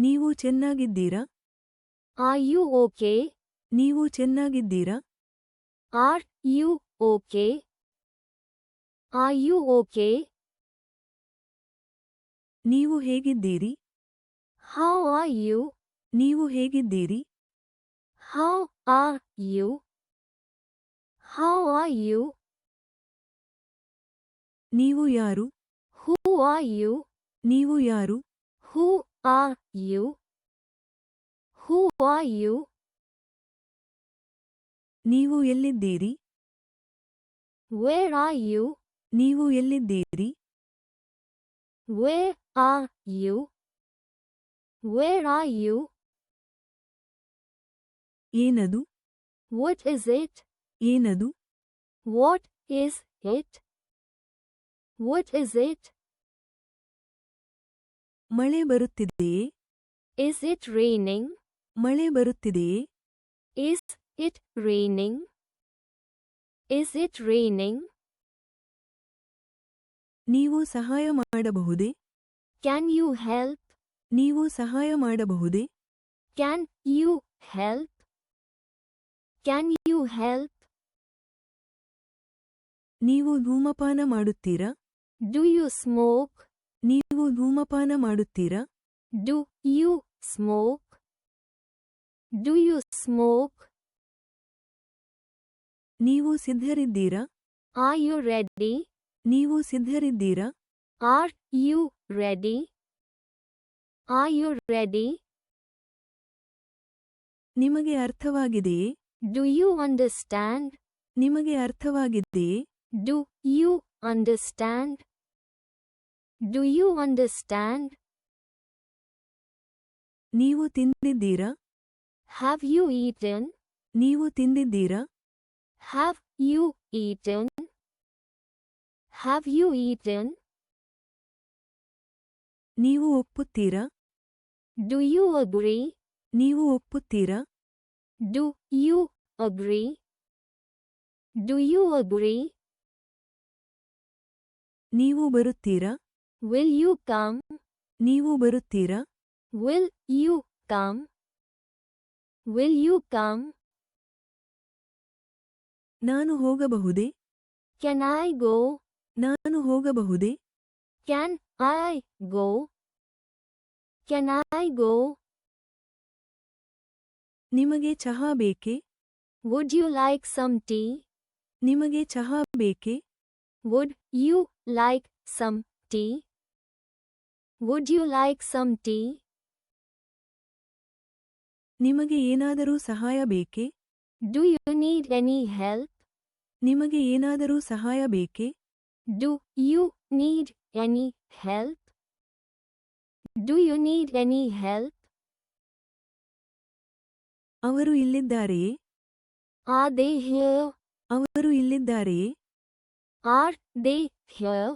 ನೀವು ಚೆನ್ನಾಗಿದ್ದೀರಾ? Are you okay? ನೀವು ಚೆನ್ನಾಗಿದ್ದೀರಾ? Are you okay? Are you okay? ನೀವು ಹೇಗಿದ್ದೀರಿ? How are you? ನೀವು ಹೇಗಿದ್ದೀರಿ? How are you? How are you? ನೀವು ಯಾರು? Who are you? ನೀವು ಯಾರು? Who are you? Who are you? ನೀವು ಎಲ್ಲಿದ್ದೀರಿ? Where are you? ನೀವು ಎಲ್ಲಿದ್ದೀರಿ? Where are you? Where are you? ಏನದು? What is it? ಏನದು? What is it? What is it? ಮಳೆ ಬರುತ್ತಿದೆಯೇ? Is it raining? ಮಳೆ ಬರುತ್ತಿದೆಯೇ? Is it raining? Is it raining? ನೀವು ಸಹಾಯ ಮಾಡಬಹುದೇ? Can you help? ನೀವು ಸಹಾಯ ಮಾಡಬಹುದೇ? Can you help? Can you help? ನೀವು ಧೂಮಪಾನ ಮಾಡುತ್ತೀರಾ? Do you smoke? ನೀವು ಧೂಮಪಾನ ಮಾಡುತ್ತೀರಾ? Do you smoke? Do you smoke? ನೀವು ಸಿದ್ಧರಿದ್ದೀರಾ? Are you ready? ನೀವು ಸಿದ್ಧರಿದ್ದೀರಾ? Are you ready? Are you ready? ನಿಮಗೆ ಅರ್ಥವಾಗಿದೆಯೇ? Do you understand? ನಿಮಗೆ ಅರ್ಥವಾಗಿದೆಯೇ? Do you understand? Do you understand? ನೀವು ತಿಂದಿದ್ದೀರಾ? Have you eaten? ನೀವು ತಿಂದಿದ್ದೀರಾ? Have you eaten? Have you eaten? ನೀವು ಒಪ್ಪುತ್ತೀರಾ? Do you agree? ನೀವು ಒಪ್ಪುತ್ತೀರಾ? Do you agree? Do you agree? ನೀವು ಬರುತ್ತೀರಾ? Will you come? ನೀವು ಬರುತ್ತೀರಾ? Will you come? Will you come? ನಾನು ಹೋಗಬಹುದೇ? Can I go? ನಾನು ಹೋಗಬಹುದೇ? Can I go? Can I go? ನಿಮಗೆ ಚಹಾ ಬೇಕೇ? Would you like some tea? ನಿಮಗೆ ಚಹಾ ಬೇಕೇ? Would you like some tea? Would you like some tea? ನಿಮಗೆ ಏನಾದರೂ ಸಹಾಯ ಬೇಕೇ? Do you need any help? ನಿಮಗೆ ಏನಾದರೂ ಸಹಾಯ ಬೇಕೇ? Do you need any help? Do you need any help? ಅವರು ಇಲ್ಲಿದ್ದಾರೆಯೇ? Are they here? ಅವರು ಇಲ್ಲಿದ್ದಾರೆಯೇ? Are they here?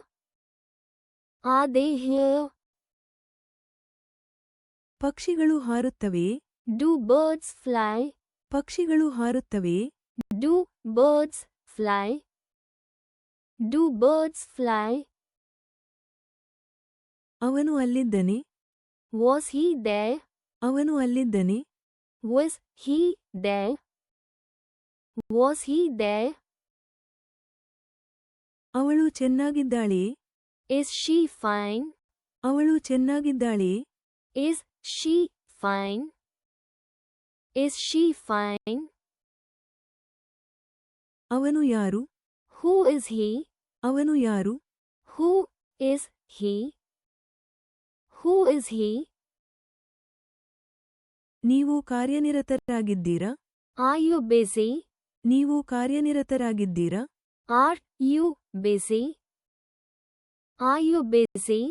Are they here? ಪಕ್ಷಿಗಳು ಹಾರುತ್ತವೆಯೇ? Do birds fly? ಪಕ್ಷಿಗಳು ಹಾರುತ್ತವೆಯೇ? Do birds fly? Do birds fly? ಅವನು ಅಲ್ಲಿದ್ದನೆ? Was he there? ಅವನು ಅಲ್ಲಿದ್ದನೆ? Was he there? Was he there? ಅವಳು ಚೆನ್ನಾಗಿದ್ದಾಳೆಯೇ? Is she fine? ಅವಳು ಚೆನ್ನಾಗಿದ್ದಾಳೆಯೇ? Is she fine? Is she fine? ಅವನು ಯಾರು? Who is he? ಅವನು ಯಾರು? Who is he? Who is he? ನೀವು ಕಾರ್ಯನಿರತರಾಗಿದ್ದೀರಾ? Are you busy? ನೀವು ಕಾರ್ಯನಿರತರಾಗಿದ್ದೀರಾ? Are you busy? Are you busy?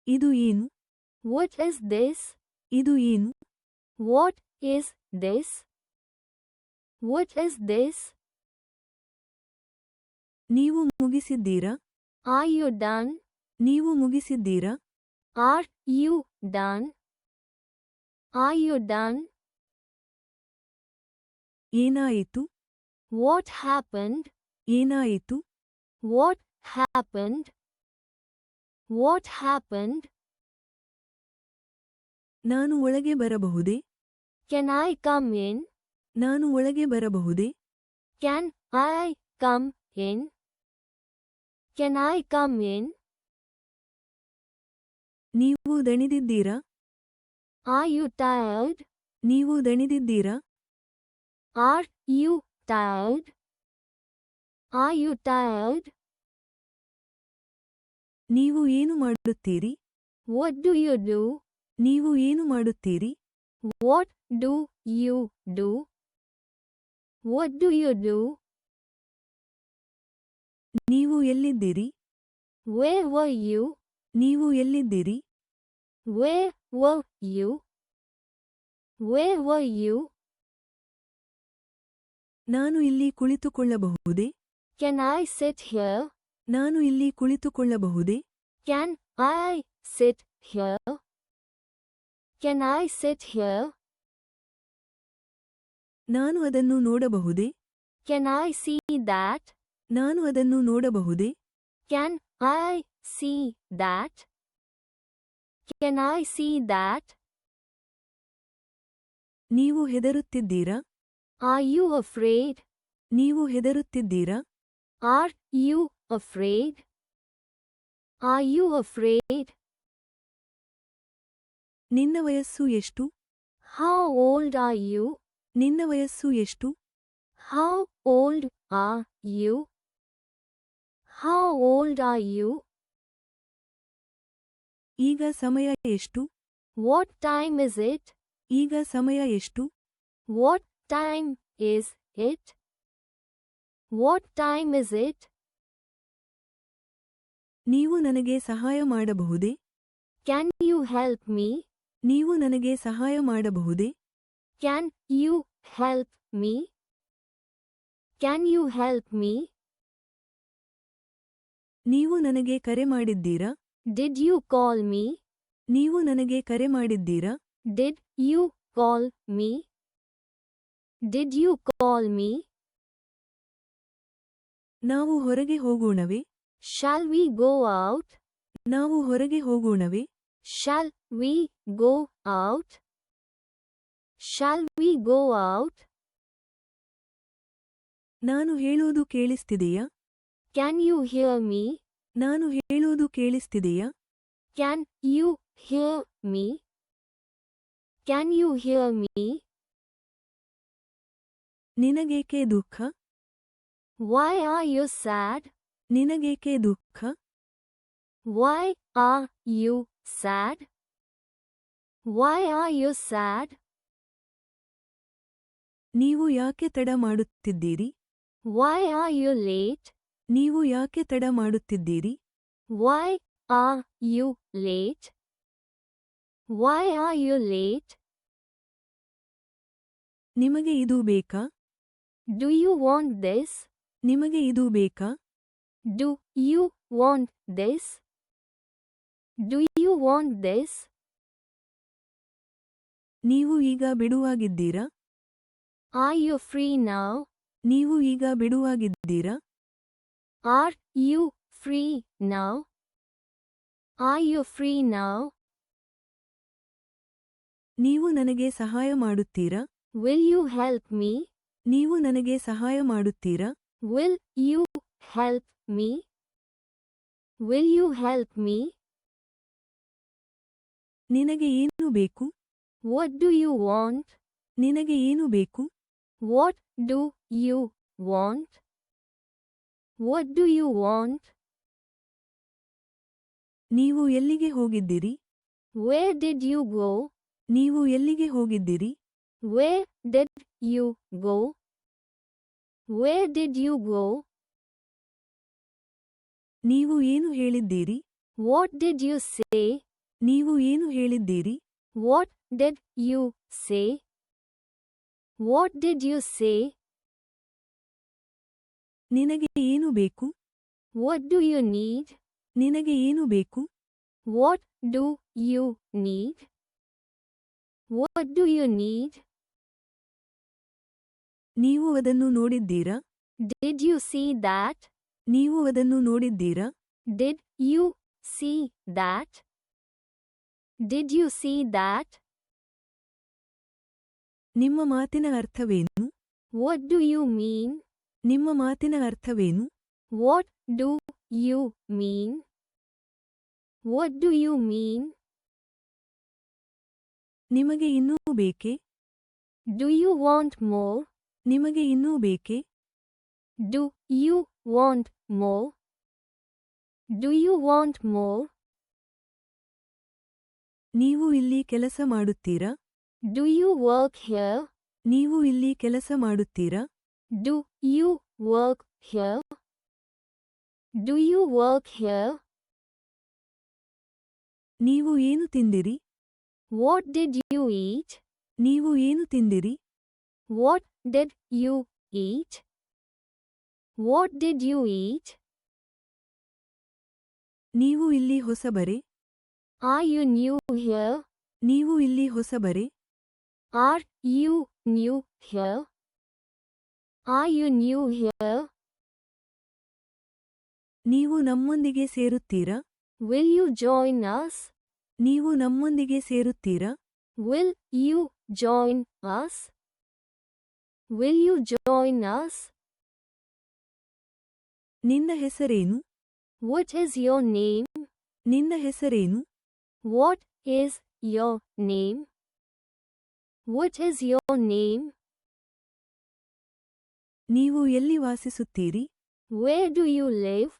ಇದು ಏನು? What is this? ಇದು ಏನು? What is this? What is this? ನೀವು ಮುಗಿಸಿದ್ದೀರಾ? Are you done? ನೀವು ಮುಗಿಸಿದ್ದೀರಾ? Are you done? Are you done? ಏನಾಯಿತು? What happened? ಏನಾಯಿತು? What happened? What happened? ನಾನು ಒಳಗೆ ಬರಬಹುದೇ? Can I come in? ನಾನು ಒಳಗೆ ಬರಬಹುದೇ? Can I come in? Can I come in? ನೀವು ದಣಿದಿದ್ದೀರಾ? Are you tired? ನೀವು ದಣಿದಿದ್ದೀರಾ? Are you tired? Are you tired? ನೀವು ಏನು ಮಾಡುತ್ತೀರಿ? What do you do? ನೀವು ಏನು ಮಾಡುತ್ತೀರಿ? What do you do? What do you do? ನೀವು ಎಲ್ಲಿದ್ದೀರಿ? Where were you? ನೀವು ಎಲ್ಲಿದ್ದೀರಿ? Where were you? Where were you? ನಾನು ಇಲ್ಲಿ ಕುಳಿತುಕೊಳ್ಳಬಹುದೇ? Can I sit here? ನಾನು ಇಲ್ಲಿ ಕುಳಿತುಕೊಳ್ಳಬಹುದೇ? Can I sit here? Can I sit here? ನಾನು ಅದನ್ನು ನೋಡಬಹುದೇ? Can I see that? ನಾನು ಅದನ್ನು ನೋಡಬಹುದೇ? Can I see that? Can I see that? ನೀವು ಹೆದರುತ್ತಿದ್ದೀರಾ? Are you afraid? ನೀವು ಹೆದರುತ್ತಿದ್ದೀರಾ? Are you afraid? Are you afraid? ನಿನ್ನ ವಯಸ್ಸು ಎಷ್ಟು? How old are you? ನಿನ್ನ ವಯಸ್ಸು ಎಷ್ಟು? How old are you? How old are you? ಈಗ ಸಮಯ ಎಷ್ಟು? What time is it? ಈಗ ಸಮಯ ಎಷ್ಟು? What time is it? What time is it? ನೀವು ನನಗೆ ಸಹಾಯ ಮಾಡಬಹುದೇ? Can you help me? ನೀವು ನನಗೆ ಸಹಾಯ ಮಾಡಬಹುದೇ? Can you help me? Can you help me? ನೀವು ನನಗೆ ಕರೆ ಮಾಡಿದ್ದೀರಾ? Did you call me? ನೀವು ನನಗೆ ಕರೆ ಮಾಡಿದ್ದೀರಾ? Did you call me? Did you call me? ನಾವು ಹೊರಗೆ ಹೋಗೋಣವೇ? Shall we go out? ನಾವು ಹೊರಗೆ ಹೋಗೋಣವೇ? Shall we go out? Shall we go out? ನಾನು ಹೇಳೋದು ಕೇಳಿಸ್ತಿದೆಯಾ? Can you hear me? ನಾನು ಹೇಳೋದು ಕೇಳಿಸ್ತಿದೆಯಾ? Can you hear me? Can you hear me? ನಿನಗೇಕೆ ದುಃಖ? Why are you sad? ನಿನಗೇಕೆ ದುಃಖ? Why are you sad? Why are you sad? ನೀವು ಯಾಕೆ ತಡ ಮಾಡುತ್ತಿದ್ದೀರಿ? Why are you late? ನೀವು ಯಾಕೆ ತಡ ಮಾಡುತ್ತಿದ್ದೀರಿ? Why are you late? Why are you late? ನಿಮಗೆ ಇದು ಬೇಕಾ? Do you want this? ನಿಮಗೆ ಇದು ಬೇಕಾ? Do you want this? Do you want this? ನೀವು ಈಗ ಬಿಡುವಾಗಿದ್ದೀರಾ? Are you free now? ನೀವು ಈಗ ಬಿಡುವಾಗಿದ್ದೀರಾ? Are you free now? Are you free now? ನೀವು ನನಗೆ ಸಹಾಯ ಮಾಡುತ್ತೀರಾ? Will you help me? ನೀವು ನನಗೆ ಸಹಾಯ ಮಾಡುತ್ತೀರಾ? Will you help me? Will you help me? ನಿನಗೆ ಏನು ಬೇಕು? What do you want? ನಿನಗೆ ಏನು ಬೇಕು? What do you want? What do you want? ನೀವು ಎಲ್ಲಿಗೆ ಹೋಗಿದ್ದೀರಿ? Where did you go? ನೀವು ಎಲ್ಲಿಗೆ ಹೋಗಿದ್ದೀರಿ? Where did you go? Where did you go? ನೀವು ಏನು ಹೇಳಿದ್ದೀರಿ? What did you say? ನೀವು ಏನು ಹೇಳಿದ್ದೀರಿ? What did you say? What did you say? ನಿನಗೆ ಏನು ಬೇಕು? What do you need? ನಿನಗೆ ಏನು ಬೇಕು? What do you need? What do you need? ನೀವು ಅದನ್ನು ನೋಡಿದ್ದೀರಾ? Did you see that? ನೀವು ಅದನ್ನು ನೋಡಿದ್ದೀರಾ? Did you see that? Did you see that? ನಿಮ್ಮ ಮಾತಿನ ಅರ್ಥವೇನು? What do you mean? ನಿಮ್ಮ ಮಾತಿನ ಅರ್ಥವೇನು? What do you mean? What do you mean? ನಿಮಗೆ ಇನ್ನೂ ಬೇಕೆ? Do you want more? ನಿಮಗೆ ಇನ್ನೂ ಬೇಕೆ? Do you want more? Do you want more? ನೀವು ಇಲ್ಲಿ ಕೆಲಸ ಮಾಡುತ್ತೀರಾ? Do you work here? ನೀವು ಇಲ್ಲಿ ಕೆಲಸ ಮಾಡುತ್ತೀರಾ? Do you work here? Do you work here? ನೀವು ಏನು ತಿಂದಿರಿ? What did you eat? ನೀವು ಏನು ತಿಂದಿರಿ? What did you eat? What did you eat? ನೀವು ಇಲ್ಲಿ ಹೊಸಬರೇ? Are you new here? ನೀವು ಇಲ್ಲಿ ಹೊಸಬರೇ? Are you new here? Are you new here? ನೀವು ನಮ್ಮೊಂದಿಗೆ ಸೇರುತ್ತೀರಾ? Will you join us? ನೀವು ನಮ್ಮೊಂದಿಗೆ ಸೇರುತ್ತೀರಾ? Will you join us? Will you join us? ನಿನ್ನ ಹೆಸರೇನು? What is your name? ನಿನ್ನ ಹೆಸರೇನು? What is your name? What is your name? ನೀವು ಎಲ್ಲಿ ವಾಸಿಸುತ್ತೀರಿ? Where do you live?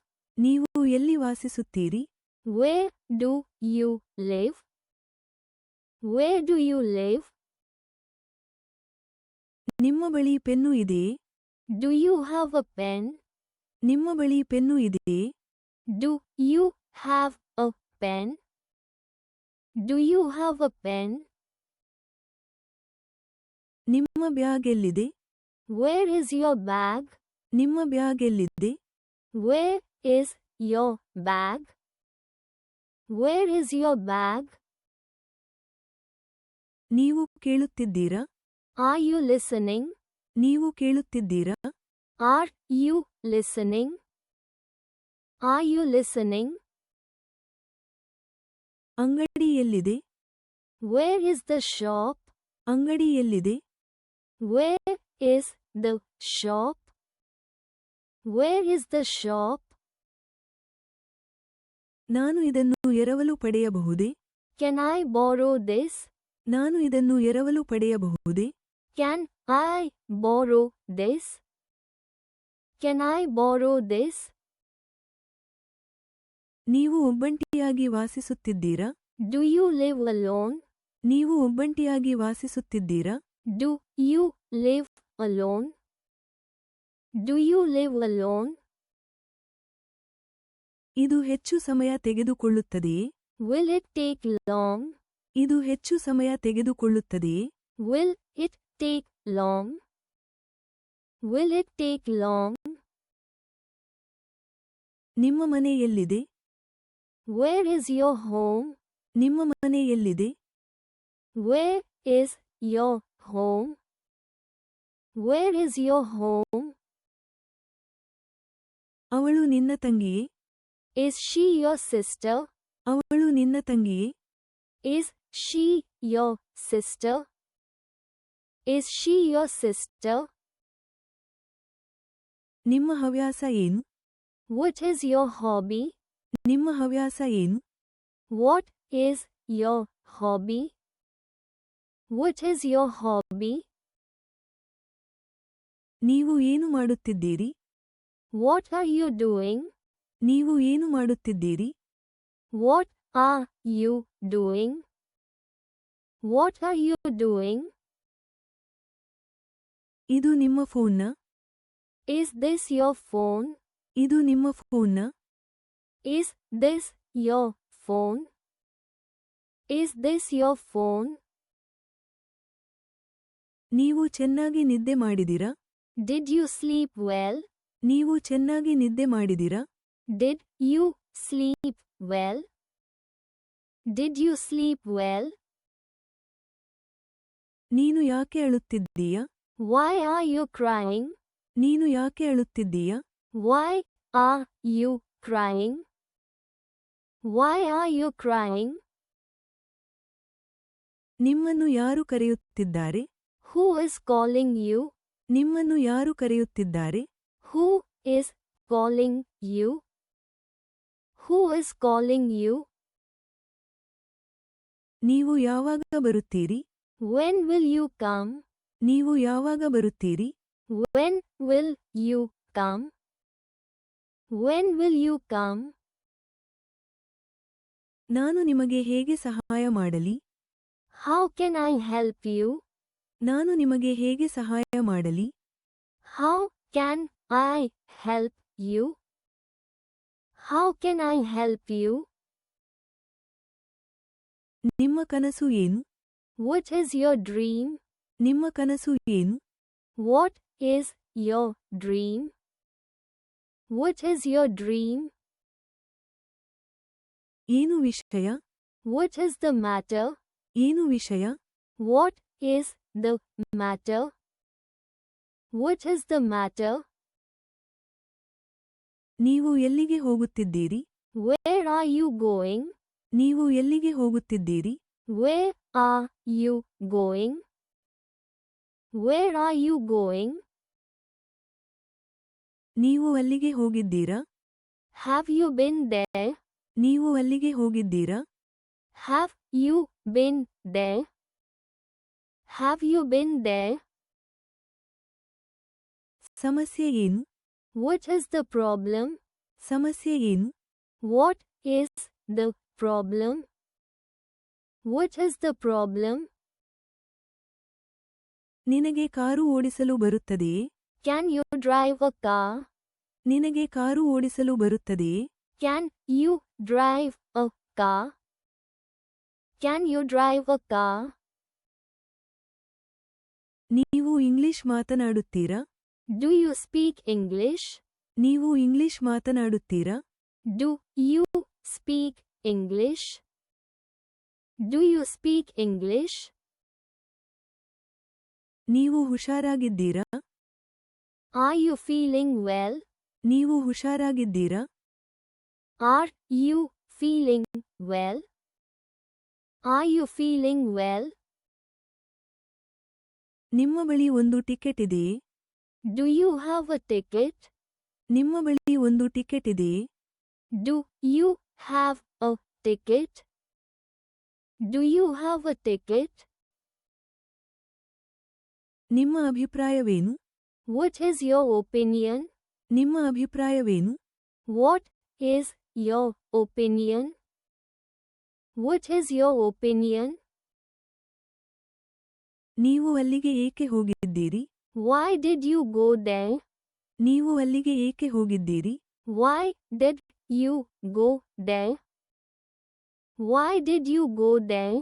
ನೀವು ಎಲ್ಲಿ ವಾಸಿಸುತ್ತೀರಿ? Where do you live? Where do you live? ನಿಮ್ಮ ಬಳಿ ಪೆನ್ನು ಇದೆಯೇ? Do you have a pen? ನಿಮ್ಮ ಬಳಿ ಪೆನ್ನು ಇದೆಯೇ? Do you have a pen? Do you have a pen? ನಿಮ್ಮ ಬ್ಯಾಗ್ ಎಲ್ಲಿದೆ? Where is your bag? ನಿಮ್ಮ ಬ್ಯಾಗ್ ಎಲ್ಲಿದೆ? Where is your bag? Where is your bag? ನೀವು ಕೇಳುತ್ತಿದ್ದೀರಾ? Are you listening? ನೀವು ಕೇಳುತ್ತಿದ್ದೀರಾ? Are you listening? Are you listening? ಅಂಗಡಿ ಎಲ್ಲಿದೆ? Where is the shop? ಅಂಗಡಿ ಎಲ್ಲಿದೆ? Where is the shop? Where is the shop? ನಾನು ಇದನ್ನು ಎರವಲು ಪಡೆಯಬಹುದೇ? Can I borrow this? ನಾನು ಇದನ್ನು ಎರವಲು ಪಡೆಯಬಹುದೇ? Can I borrow this? Can I borrow this? ನೀವು ಒಬ್ಬಂಟಿಯಾಗಿ ವಾಸಿಸುತ್ತಿದ್ದೀರಾ? Do you live alone? ನೀವು ಒಬ್ಬಂಟಿಯಾಗಿ ವಾಸಿಸುತ್ತಿದ್ದೀರಾ? Do you live alone? Do you live alone? ಇದು ಹೆಚ್ಚು ಸಮಯ ತೆಗೆದುಕೊಳ್ಳುತ್ತದೆಯೇ? Will it take long? ಇದು ಹೆಚ್ಚು ಸಮಯ ತೆಗೆದುಕೊಳ್ಳುತ್ತದೆಯೇ? Will it take long? Will it take long? ನಿಮ್ಮ ಮನೆ ಎಲ್ಲಿದೆ? Where is your home? ನಿಮ್ಮ ಮನೆ ಎಲ್ಲಿದೆ? Where is your home? Where is your home? ಅವಳು ನಿನ್ನ ತಂಗಿಯೇ? Is she your sister? ಅವಳು ನಿನ್ನ ತಂಗಿಯೇ? Is she your sister? Is she your sister? ನಿಮ್ಮ ಹವ್ಯಾಸ ಏನು? What is your hobby? ನಿಮ್ಮ ಹವ್ಯಾಸ ಏನು? What is your hobby? What is your hobby? ನೀವು ಏನು ಮಾಡುತ್ತಿದ್ದೀರಿ? What are you doing? ನೀವು ಏನು ಮಾಡುತ್ತಿದ್ದೀರಿ? What are you doing? What are you doing? ಇದು ನಿಮ್ಮ ಫೋನ್ನ? Is this your phone? ಇದು ನಿಮ್ಮ ಫೋನ್ನ? Is this your phone? Is this your phone? ನೀವು ಚೆನ್ನಾಗಿ ನಿದ್ದೆ ಮಾಡಿದಿರಾ? Did you sleep well? ನೀವು ಚೆನ್ನಾಗಿ ನಿದ್ದೆ ಮಾಡಿದಿರಾ? Did you sleep well? Did you sleep well? ನೀನು ಯಾಕೆ ಅಳುತ್ತಿದ್ದೀಯಾ? Why are you crying? ನೀನು ಯಾಕೆ ಅಳುತ್ತಿದ್ದೀಯಾ? Why are you crying? Why are you crying? ನಿಮ್ಮನ್ನು ಯಾರು ಕರೆಯುತ್ತಿದ್ದಾರೆ? Who is calling you? ನಿಮ್ಮನ್ನು ಯಾರು ಕರೆಯುತ್ತಿದ್ದಾರೆ? Who is calling you? Who is calling you? ನೀವು ಯಾವಾಗ ಬರುತ್ತೀರಿ? When will you come? ನೀವು ಯಾವಾಗ ಬರುತ್ತೀರಿ? When will you come? When will you come? ನಾನು ನಿಮಗೆ ಹೇಗೆ ಸಹಾಯ ಮಾಡಲಿ? How can I help you? ನಾನು ನಿಮಗೆ ಹೇಗೆ ಸಹಾಯ ಮಾಡಲಿ? How can I help you? How can I help you? ನಿಮ್ಮ ಕನಸು ಏನು? What is your dream? ನಿಮ್ಮ ಕನಸು ಏನು? What is your dream? What is your dream? ಏನು ವಿಷಯ? What is the matter? ಏನು ವಿಷಯ? What is the matter? What is the matter? ನೀವು ಎಲ್ಲಿಗೆ ಹೋಗುತ್ತಿದ್ದೀರಿ? Where are you going? ನೀವು ಎಲ್ಲಿಗೆ ಹೋಗುತ್ತಿದ್ದೀರಿ? Where are you going? Where are you going? ನೀವು ಅಲ್ಲಿಗೆ ಹೋಗಿದ್ದೀರಾ? Have you been there? ನೀವು ಅಲ್ಲಿಗೆ ಹೋಗಿದ್ದೀರಾ? Have you been there? Have you been there? ಸಮಸ್ಯೆ ಏನು? What is the problem? ಸಮಸ್ಯೆ ಏನು? What is the problem? What is the problem? ನಿನಗೆ ಕಾರು ಓಡಿಸಲು ಬರುತ್ತದೆಯೇ? Can you drive a car? ನಿನಗೆ ಕಾರು ಓಡಿಸಲು ಬರುತ್ತದೆಯೇ? Can you drive a car? Can you drive a car? ನೀವು ಇಂಗ್ಲಿಷ್ ಮಾತನಾಡುತ್ತೀರಾ? Do you speak English? ನೀವು ಇಂಗ್ಲಿಷ್ ಮಾತನಾಡುತ್ತೀರಾ? Do you speak English? Do you speak English? ನೀವು ಹುಷಾರಾಗಿದ್ದೀರಾ? Are you feeling well? ನೀವು ಹುಷಾರಾಗಿದ್ದೀರಾ? Are you feeling well? Are you feeling well? ನಿಮ್ಮ ಬಳಿ ಒಂದು ticket ಇದೆಯೇ? Do you have a ticket? ನಿಮ್ಮ ಬಳಿ ಒಂದು ಟಿಕೆಟ್ ಇದೆಯೇ? Do you have a ticket? Do you have a ticket? ನಿಮ್ಮ ಅಭಿಪ್ರಾಯವೇನು? What is your opinion? ನಿಮ್ಮ ಅಭಿಪ್ರಾಯವೇನು? What is your opinion? What is your opinion? ನೀವು ಅಲ್ಲಿಗೆ ಏಕೆ ಹೋಗಿದ್ದೀರಿ? Why did you go there? ನೀವು ಅಲ್ಲಿಗೆ ಏಕೆ ಹೋಗಿದ್ದೀರಿ? Why did you go there? Why did you go there?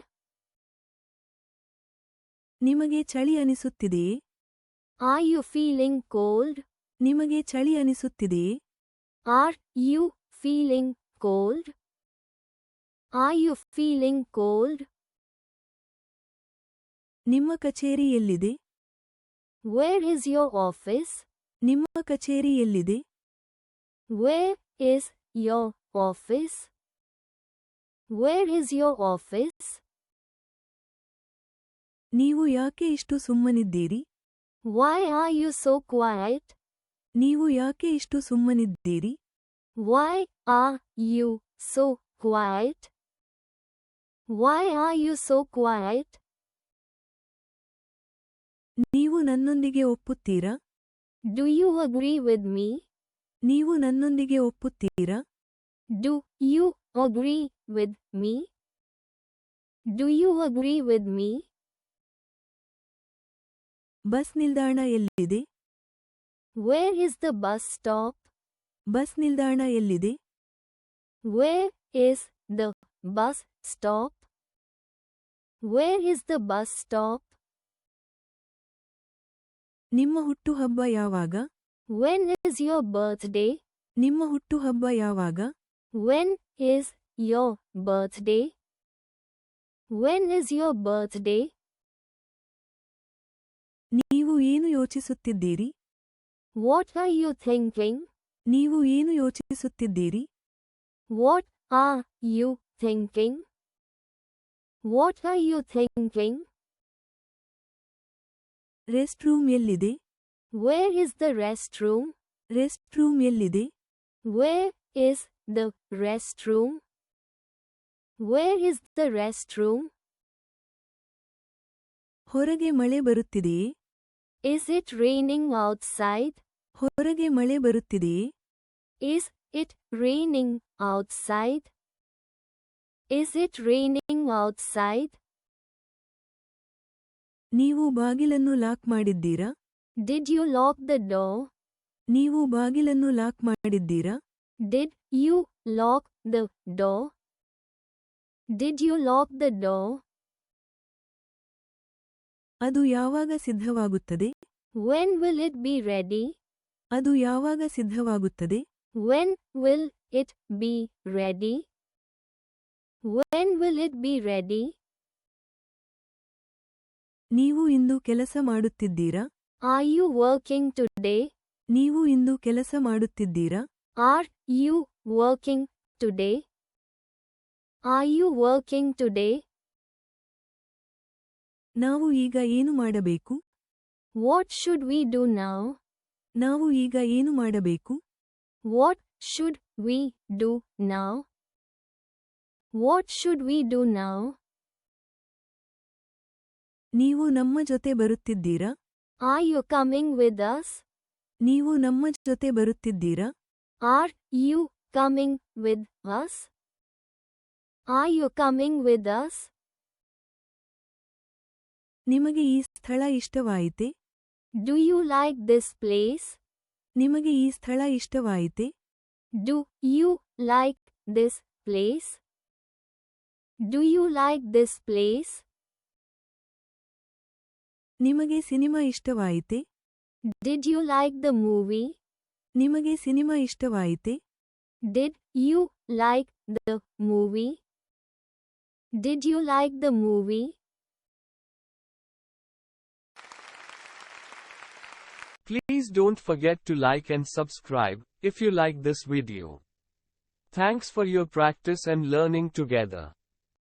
ನಿಮಗೆ ಚಳಿ ಅನಿಸುತ್ತಿದೆಯೇ? Are you feeling cold? ನಿಮಗೆ ಚಳಿ ಅನಿಸುತ್ತಿದೆಯೇ? Are you feeling cold? Are you feeling cold? ನಿಮ್ಮ ಕಚೇರಿ ಎಲ್ಲಿದೆ? Where is your office? ನಿಮ್ಮ ಕಚೇರಿ ಎಲ್ಲಿದೆ? Where is your office? Where is your office? ನೀವು ಯಾಕೆ ಇಷ್ಟು ಸುಮ್ಮನಿದ್ದೀರಿ? Why are you so quiet? ನೀವು ಯಾಕೆ ಇಷ್ಟು ಸುಮ್ಮನಿದ್ದೀರಿ? Why are you so quiet? Why are you so quiet? ನೀವು ನನ್ನೊಂದಿಗೆ ಒಪ್ಪುತ್ತೀರಾ? Do you agree with me? ನೀವು ನನ್ನೊಂದಿಗೆ ಒಪ್ಪುತ್ತೀರಾ? Do you agree with me? Do you agree with me? Bus ನಿಲ್ದಾಣ ಎಲ್ಲಿದೆ? Where is the bus stop? Bus ನಿಲ್ದಾಣ ಎಲ್ಲಿದೆ? Where is the bus stop? Where is the bus stop? ನಿಮ್ಮ ಹುಟ್ಟುಹಬ್ಬ ಯಾವಾಗ? When is your birthday? ನಿಮ್ಮ ಹುಟ್ಟುಹಬ್ಬ ಯಾವಾಗ? When is your birthday? When is your birthday? ನೀವು ಏನು ಯೋಚಿಸುತ್ತಿದ್ದೀರಿ? What are you thinking? ನೀವು ಏನು ಯೋಚಿಸುತ್ತಿದ್ದೀರಿ? What are you thinking? What are you thinking? Rest room ಎಲ್ಲಿದೆ? Where is the restroom? Rest room ಎಲ್ಲಿದೆ? Where is the restroom? Where is the restroom? ಹೊರಗೆ ಮಳೆ ಬರುತ್ತಿದೆಯೇ? Is it raining outside? ಹೊರಗೆ ಮಳೆ ಬರುತ್ತಿದೆಯೇ? Is it raining outside? Is it raining outside? ನೀವು ಬಾಗಿಲನ್ನು lock ಮಾಡಿದ್ದೀರಾ? Did you lock the door? ನೀವು ಬಾಗಿಲನ್ನು ಲಾಕ್ ಮಾಡಿದ್ದೀರಾ? Did you lock the door? Did you lock the door? ಅದು ಯಾವಾಗ ಸಿದ್ಧವಾಗುತ್ತದೆ? When will it be ready? ಅದು ಯಾವಾಗ ಸಿದ್ಧವಾಗುತ್ತದೆ? When will it be ready? When will it be ready? ನೀವು ಇಂದು ಕೆಲಸ ಮಾಡುತ್ತಿದ್ದೀರಾ? Are you working today? ನೀವು ಇಂದು ಕೆಲಸ ಮಾಡುತ್ತಿದ್ದೀರಾ? Are you working today? Are you working today? ನಾವು ಈಗ ಏನು ಮಾಡಬೇಕು? What should we do now? ನಾವು ಈಗ ಏನು ಮಾಡಬೇಕು? What should we do now? What should we do now? ನೀವು ನಮ್ಮ ಜೊತೆ ಬರುತ್ತಿದ್ದೀರಾ? Are you coming with us? ನೀವು ನಮ್ಮ ಜೊತೆ ಬರುತ್ತಿದ್ದೀರಾ? Are you coming with us? Are you coming with us? ನಿಮಗೆ ಈ ಸ್ಥಳ ಇಷ್ಟವಾಯಿತೆ? Do you like this place? ನಿಮಗೆ ಈ ಸ್ಥಳ ಇಷ್ಟವಾಯಿತೆ? Do you like this place? Do you like this place? ನಿಮಗೆ ಸಿನಿಮಾ ಇಷ್ಟವಾಯಿತೆ? Did you like the movie? ನಿಮಗೆ cinema ಇಷ್ಟವಾಯಿತೆ? Did you like the movie? Did you like the movie? Please don't forget to like and subscribe if you like this video. Thanks for your practice and learning together.